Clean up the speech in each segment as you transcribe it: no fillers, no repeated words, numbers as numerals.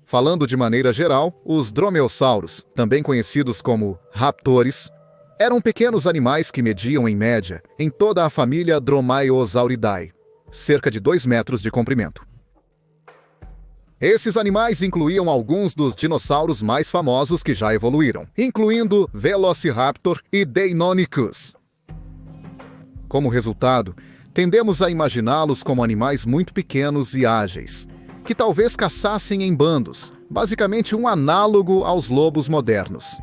Falando de maneira geral, os dromeossauros, também conhecidos como raptores, eram pequenos animais que mediam, em média, em toda a família Dromaeosauridae, cerca de 2 metros de comprimento. Esses animais incluíam alguns dos dinossauros mais famosos que já evoluíram, incluindo Velociraptor e Deinonychus. Como resultado, tendemos a imaginá-los como animais muito pequenos e ágeis, que talvez caçassem em bandos, basicamente um análogo aos lobos modernos.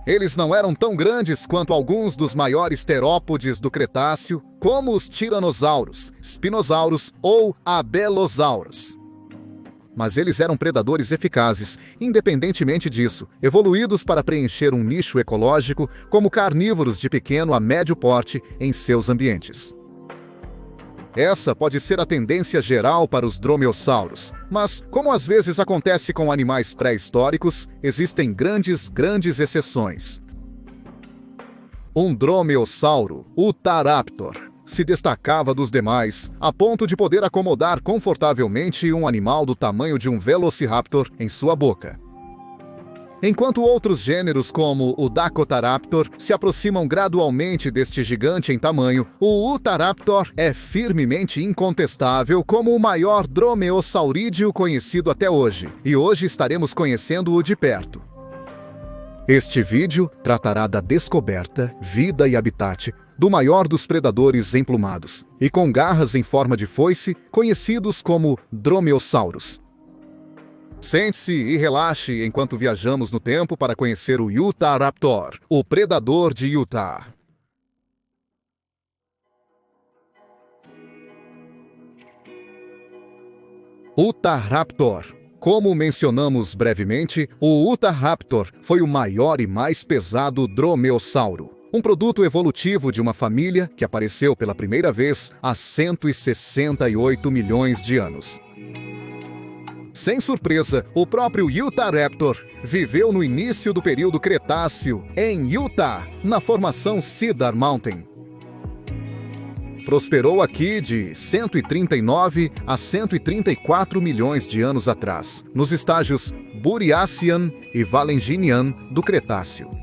Eles não eram tão grandes quanto alguns dos maiores terópodes do Cretáceo, como os tiranossauros, spinossauros ou abelosauros. Mas eles eram predadores eficazes, independentemente disso, evoluídos para preencher um nicho ecológico como carnívoros de pequeno a médio porte em seus ambientes. Essa pode ser a tendência geral para os dromeossauros, mas, como às vezes acontece com animais pré-históricos, existem grandes exceções. Um dromeossauro, o Taraptor, se destacava dos demais, a ponto de poder acomodar confortavelmente um animal do tamanho de um Velociraptor em sua boca. Enquanto outros gêneros, como o Dacotaraptor, se aproximam gradualmente deste gigante em tamanho, o Utahraptor é firmemente incontestável como o maior dromeossaurídeo conhecido até hoje, e hoje estaremos conhecendo-o de perto. Este vídeo tratará da descoberta, vida e habitat do maior dos predadores emplumados, e com garras em forma de foice, conhecidos como dromeossauros. Sente-se e relaxe enquanto viajamos no tempo para conhecer o Utahraptor, o predador de Utah. Utahraptor. Como mencionamos brevemente, o Utahraptor foi o maior e mais pesado dromeossauro, um produto evolutivo de uma família que apareceu pela primeira vez há 168 milhões de anos. Sem surpresa, o próprio Utahraptor viveu no início do período Cretáceo, em Utah, na formação Cedar Mountain. Prosperou aqui de 139 a 134 milhões de anos atrás, nos estágios Buriacean e Valanginian do Cretáceo.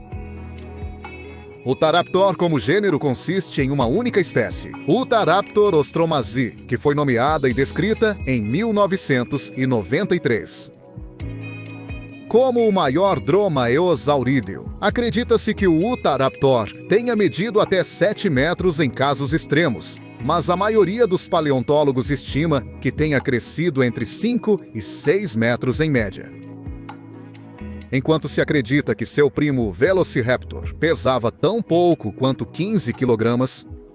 O Utahraptor como gênero consiste em uma única espécie, Utahraptor ostromasi, que foi nomeada e descrita em 1993. Como o maior dromaeosaurídeo, acredita-se que o Utahraptor tenha medido até 7 metros em casos extremos, mas a maioria dos paleontólogos estima que tenha crescido entre 5 e 6 metros em média. Enquanto se acredita que seu primo Velociraptor pesava tão pouco quanto 15 kg,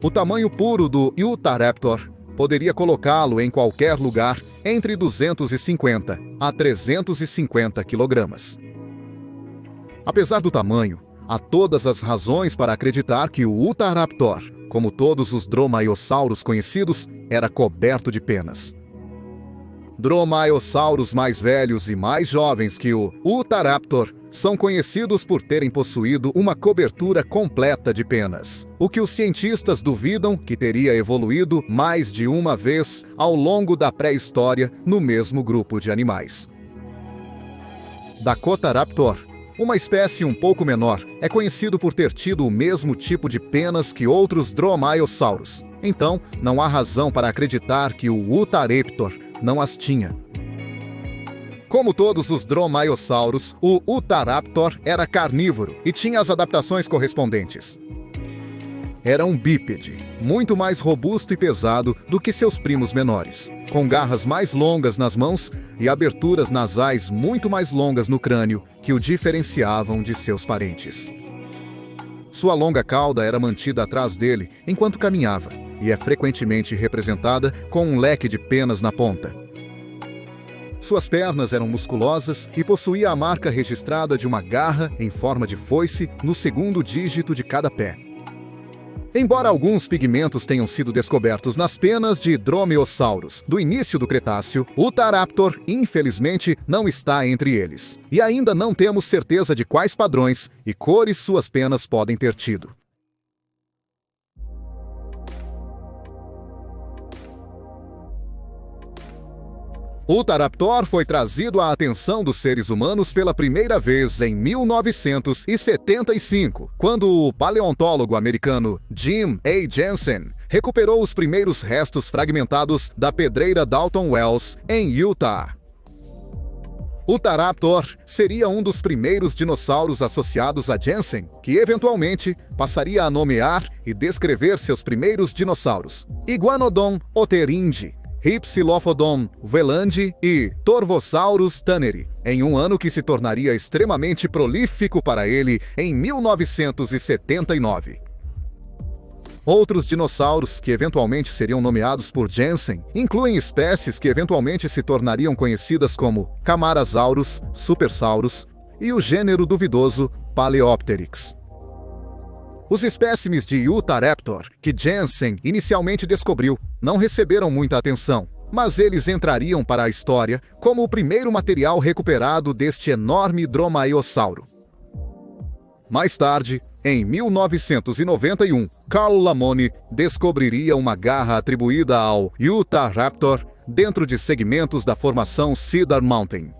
o tamanho puro do Utahraptor poderia colocá-lo em qualquer lugar entre 250 a 350 kg. Apesar do tamanho, há todas as razões para acreditar que o Utahraptor, como todos os dromaeossauros conhecidos, era coberto de penas. Dromaeossauros mais velhos e mais jovens que o Utahraptor são conhecidos por terem possuído uma cobertura completa de penas, o que os cientistas duvidam que teria evoluído mais de uma vez ao longo da pré-história no mesmo grupo de animais. Dacotaraptor, uma espécie um pouco menor, é conhecido por ter tido o mesmo tipo de penas que outros dromaeossauros. Então, não há razão para acreditar que o Utahraptor não as tinha. Como todos os dromaeossauros, o Utahraptor era carnívoro e tinha as adaptações correspondentes. Era um bípede, muito mais robusto e pesado do que seus primos menores, com garras mais longas nas mãos e aberturas nasais muito mais longas no crânio que o diferenciavam de seus parentes. Sua longa cauda era mantida atrás dele enquanto caminhava, e é frequentemente representada com um leque de penas na ponta. Suas pernas eram musculosas e possuía a marca registrada de uma garra em forma de foice no segundo dígito de cada pé. Embora alguns pigmentos tenham sido descobertos nas penas de dromeossauros do início do Cretáceo, o Utahraptor, infelizmente, não está entre eles. E ainda não temos certeza de quais padrões e cores suas penas podem ter tido. O Utahraptor foi trazido à atenção dos seres humanos pela primeira vez em 1975, quando o paleontólogo americano Jim A. Jensen recuperou os primeiros restos fragmentados da pedreira Dalton Wells, em Utah. O Utahraptor seria um dos primeiros dinossauros associados a Jensen, que eventualmente passaria a nomear e descrever seus primeiros dinossauros: Iguanodon otteringi, Hypsilophodon welandi e Torvosaurus tanneri, em um ano que se tornaria extremamente prolífico para ele em 1979. Outros dinossauros que eventualmente seriam nomeados por Jensen incluem espécies que eventualmente se tornariam conhecidas como Camarasaurus, Supersaurus e o gênero duvidoso Paleopteryx. Os espécimes de Utahraptor que Jensen inicialmente descobriu não receberam muita atenção, mas eles entrariam para a história como o primeiro material recuperado deste enorme dromaeossauro. Mais tarde, em 1991, Carl Lamone descobriria uma garra atribuída ao Utahraptor dentro de segmentos da formação Cedar Mountain.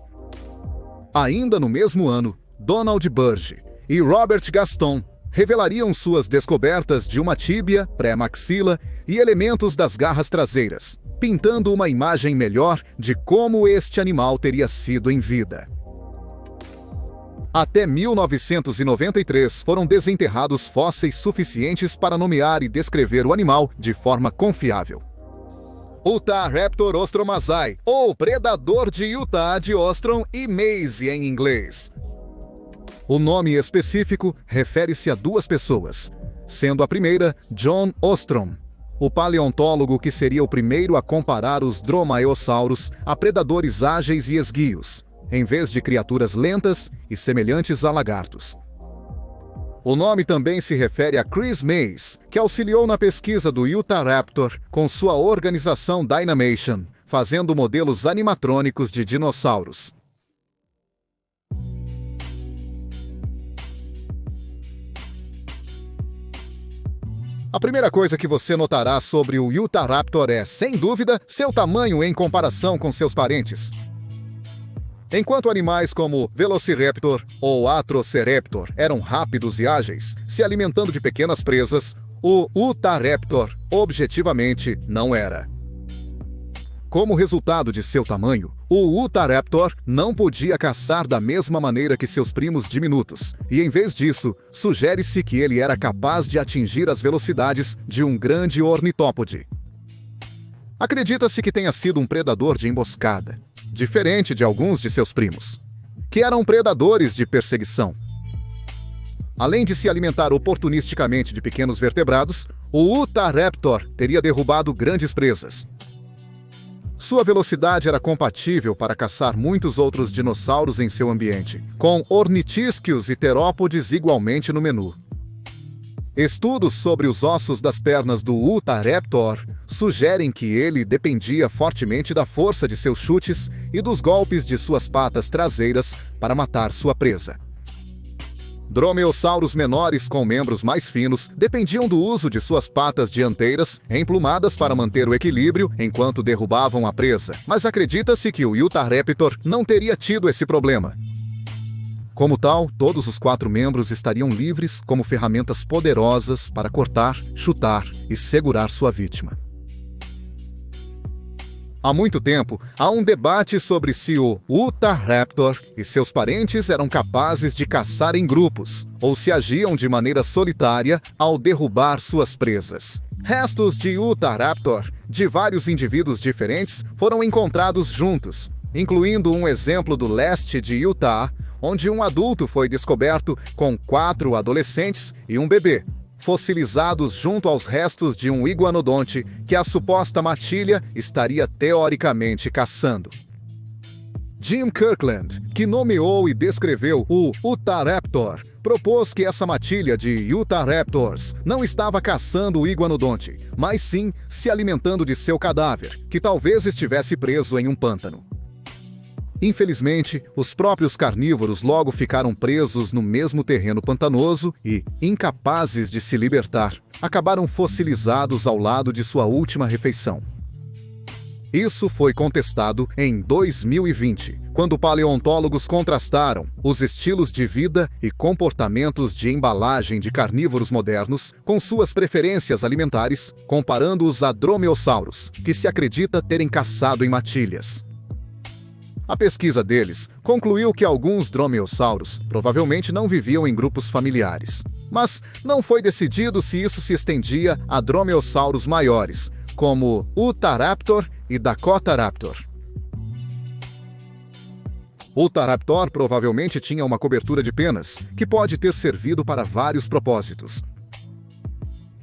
Ainda no mesmo ano, Donald Burge e Robert Gaston revelariam suas descobertas de uma tíbia, pré-maxila e elementos das garras traseiras, pintando uma imagem melhor de como este animal teria sido em vida. Até 1993 foram desenterrados fósseis suficientes para nomear e descrever o animal de forma confiável. Utahraptor ostromazai, ou predador de Utah de Ostrom e Maisie em inglês. O nome específico refere-se a duas pessoas, sendo a primeira John Ostrom, o paleontólogo que seria o primeiro a comparar os dromaeossauros a predadores ágeis e esguios, em vez de criaturas lentas e semelhantes a lagartos. O nome também se refere a Chris Mays, que auxiliou na pesquisa do Utahraptor com sua organização Dynamation, fazendo modelos animatrônicos de dinossauros. A primeira coisa que você notará sobre o Utahraptor é, sem dúvida, seu tamanho em comparação com seus parentes. Enquanto animais como Velociraptor ou Atroceraptor eram rápidos e ágeis, se alimentando de pequenas presas, o Utahraptor objetivamente não era. Como resultado de seu tamanho, o Utahraptor não podia caçar da mesma maneira que seus primos diminutos, e em vez disso, sugere-se que ele era capaz de atingir as velocidades de um grande ornitópode. Acredita-se que tenha sido um predador de emboscada, diferente de alguns de seus primos, que eram predadores de perseguição. Além de se alimentar oportunisticamente de pequenos vertebrados, o Utahraptor teria derrubado grandes presas. Sua velocidade era compatível para caçar muitos outros dinossauros em seu ambiente, com ornitisquios e terópodes igualmente no menu. Estudos sobre os ossos das pernas do Utahraptor sugerem que ele dependia fortemente da força de seus chutes e dos golpes de suas patas traseiras para matar sua presa. Dromeossauros menores com membros mais finos dependiam do uso de suas patas dianteiras emplumadas para manter o equilíbrio enquanto derrubavam a presa, mas acredita-se que o Utahraptor não teria tido esse problema. Como tal, todos os 4 membros estariam livres como ferramentas poderosas para cortar, chutar e segurar sua vítima. Há muito tempo, há um debate sobre se o Utahraptor e seus parentes eram capazes de caçar em grupos, ou se agiam de maneira solitária ao derrubar suas presas. Restos de Utahraptor de vários indivíduos diferentes foram encontrados juntos, incluindo um exemplo do leste de Utah, onde um adulto foi descoberto com 4 adolescentes e um bebê, fossilizados junto aos restos de um iguanodonte que a suposta matilha estaria teoricamente caçando. Jim Kirkland, que nomeou e descreveu o Utahraptor, propôs que essa matilha de Utahraptors não estava caçando o iguanodonte, mas sim se alimentando de seu cadáver, que talvez estivesse preso em um pântano. Infelizmente, os próprios carnívoros logo ficaram presos no mesmo terreno pantanoso e, incapazes de se libertar, acabaram fossilizados ao lado de sua última refeição. Isso foi contestado em 2020, quando paleontólogos contrastaram os estilos de vida e comportamentos de embalagem de carnívoros modernos com suas preferências alimentares, comparando-os a dromeossauros, que se acredita terem caçado em matilhas. A pesquisa deles concluiu que alguns dromeossauros provavelmente não viviam em grupos familiares, mas não foi decidido se isso se estendia a dromeossauros maiores, como Utahraptor e Dakotaraptor. Utahraptor provavelmente tinha uma cobertura de penas, que pode ter servido para vários propósitos.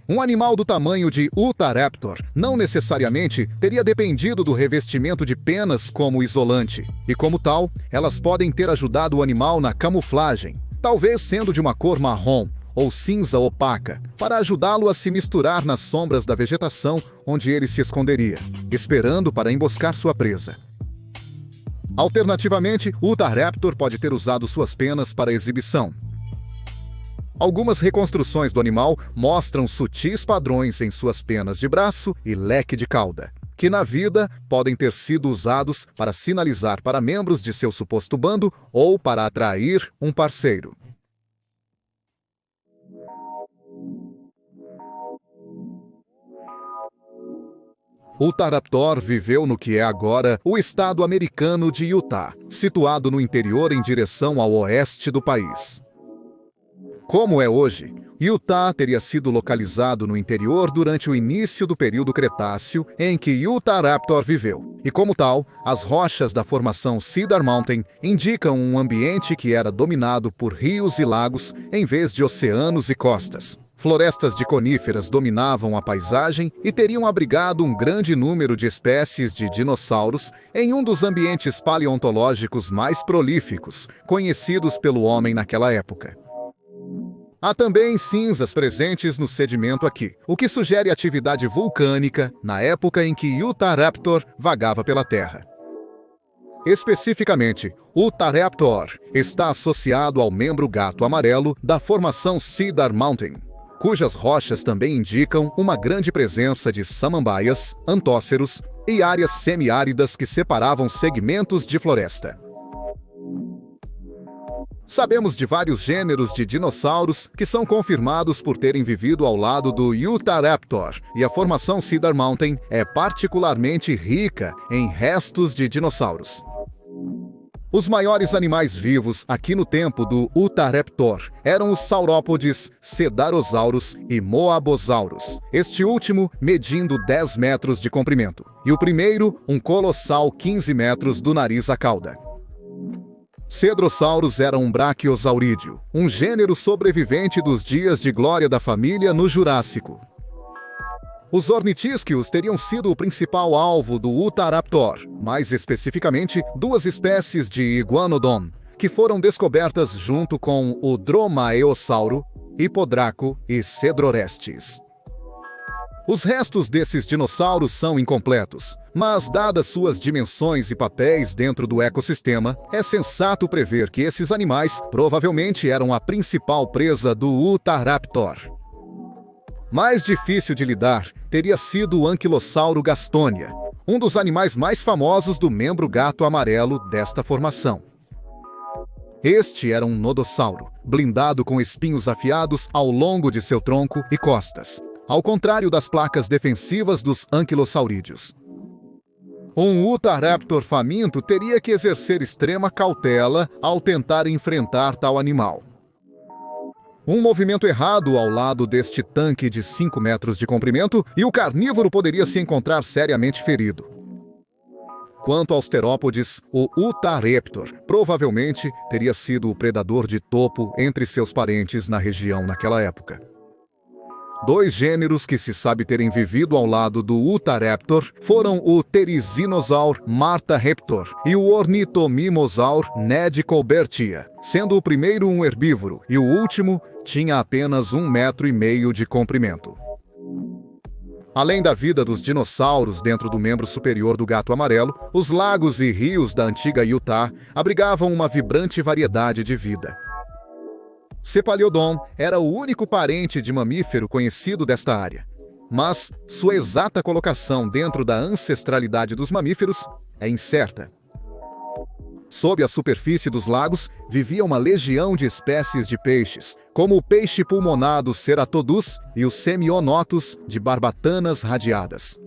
Um animal do tamanho de Utahraptor não necessariamente teria dependido do revestimento de penas como isolante, e como tal, elas podem ter ajudado o animal na camuflagem, talvez sendo de uma cor marrom ou cinza opaca, para ajudá-lo a se misturar nas sombras da vegetação onde ele se esconderia, esperando para emboscar sua presa. Alternativamente, o Utahraptor pode ter usado suas penas para exibição. Algumas reconstruções do animal mostram sutis padrões em suas penas de braço e leque de cauda, que na vida podem ter sido usados para sinalizar para membros de seu suposto bando ou para atrair um parceiro. O Utahraptor viveu no que é agora o estado americano de Utah, situado no interior em direção ao oeste do país. Como é hoje, Utah teria sido localizado no interior durante o início do período Cretáceo em que Utahraptor viveu, e como tal, as rochas da formação Cedar Mountain indicam um ambiente que era dominado por rios e lagos em vez de oceanos e costas. Florestas de coníferas dominavam a paisagem e teriam abrigado um grande número de espécies de dinossauros em um dos ambientes paleontológicos mais prolíficos, conhecidos pelo homem naquela época. Há também cinzas presentes no sedimento aqui, o que sugere atividade vulcânica na época em que Utahraptor vagava pela Terra. Especificamente, o Utahraptor está associado ao membro gato amarelo da formação Cedar Mountain, cujas rochas também indicam uma grande presença de samambaias, antóceros e áreas semiáridas que separavam segmentos de floresta. Sabemos de vários gêneros de dinossauros que são confirmados por terem vivido ao lado do Utahraptor, e a formação Cedar Mountain é particularmente rica em restos de dinossauros. Os maiores animais vivos aqui no tempo do Utahraptor eram os saurópodes, cedarossauros e moabossauros, este último medindo 10 metros de comprimento, e o primeiro um colossal 15 metros do nariz à cauda. Cedrossauros era um braquiosaurídeo, um gênero sobrevivente dos dias de glória da família no Jurássico. Os ornitisquios teriam sido o principal alvo do Utahraptor, mais especificamente duas espécies de Iguanodon, que foram descobertas junto com o Dromaeossauro, Hipodraco e Cedrorestes. Os restos desses dinossauros são incompletos, mas dadas suas dimensões e papéis dentro do ecossistema, é sensato prever que esses animais provavelmente eram a principal presa do Utahraptor. Mais difícil de lidar teria sido o Anquilossauro gastonia, um dos animais mais famosos do membro gato amarelo desta formação. Este era um nodossauro, blindado com espinhos afiados ao longo de seu tronco e costas, ao contrário das placas defensivas dos anquilosaurídeos. Um Utahraptor faminto teria que exercer extrema cautela ao tentar enfrentar tal animal. Um movimento errado ao lado deste tanque de 5 metros de comprimento e o carnívoro poderia se encontrar seriamente ferido. Quanto aos terópodes, o Utahraptor provavelmente teria sido o predador de topo entre seus parentes na região naquela época. Dois gêneros que se sabe terem vivido ao lado do Utahraptor foram o Therizinosaur Martaraptor e o Ornitomimosaur Ned Colbertia, sendo o primeiro um herbívoro e o último tinha apenas 1,5 metro de comprimento. Além da vida dos dinossauros dentro do membro superior do gato amarelo, os lagos e rios da antiga Utah abrigavam uma vibrante variedade de vida. Cephalodon era o único parente de mamífero conhecido desta área, mas sua exata colocação dentro da ancestralidade dos mamíferos é incerta. Sob a superfície dos lagos vivia uma legião de espécies de peixes, como o peixe pulmonado ceratodus e os semionotos de barbatanas radiadas.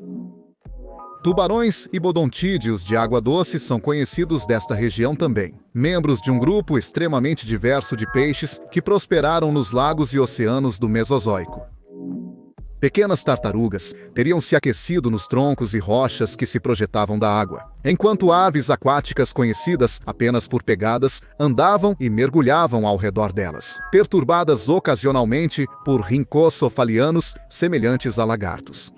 Tubarões e bodontídeos de água doce são conhecidos desta região também, membros de um grupo extremamente diverso de peixes que prosperaram nos lagos e oceanos do Mesozoico. Pequenas tartarugas teriam se aquecido nos troncos e rochas que se projetavam da água, enquanto aves aquáticas conhecidas apenas por pegadas andavam e mergulhavam ao redor delas, perturbadas ocasionalmente por rincossofalianos semelhantes a lagartos.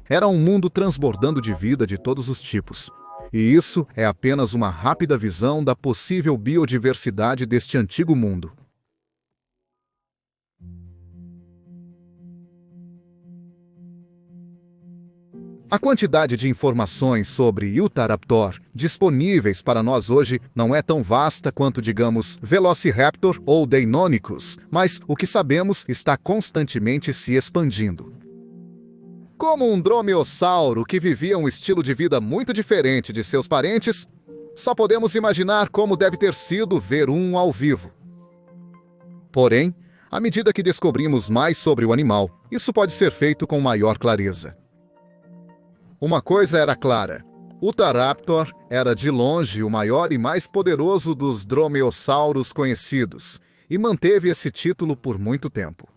Era um mundo transbordando de vida de todos os tipos, e isso é apenas uma rápida visão da possível biodiversidade deste antigo mundo. A quantidade de informações sobre Utahraptor disponíveis para nós hoje não é tão vasta quanto, digamos, Velociraptor ou Deinonychus, mas o que sabemos está constantemente se expandindo. Como um dromeossauro que vivia um estilo de vida muito diferente de seus parentes, só podemos imaginar como deve ter sido ver um ao vivo. Porém, à medida que descobrimos mais sobre o animal, isso pode ser feito com maior clareza. Uma coisa era clara: Utahraptor era de longe o maior e mais poderoso dos dromeossauros conhecidos, e manteve esse título por muito tempo.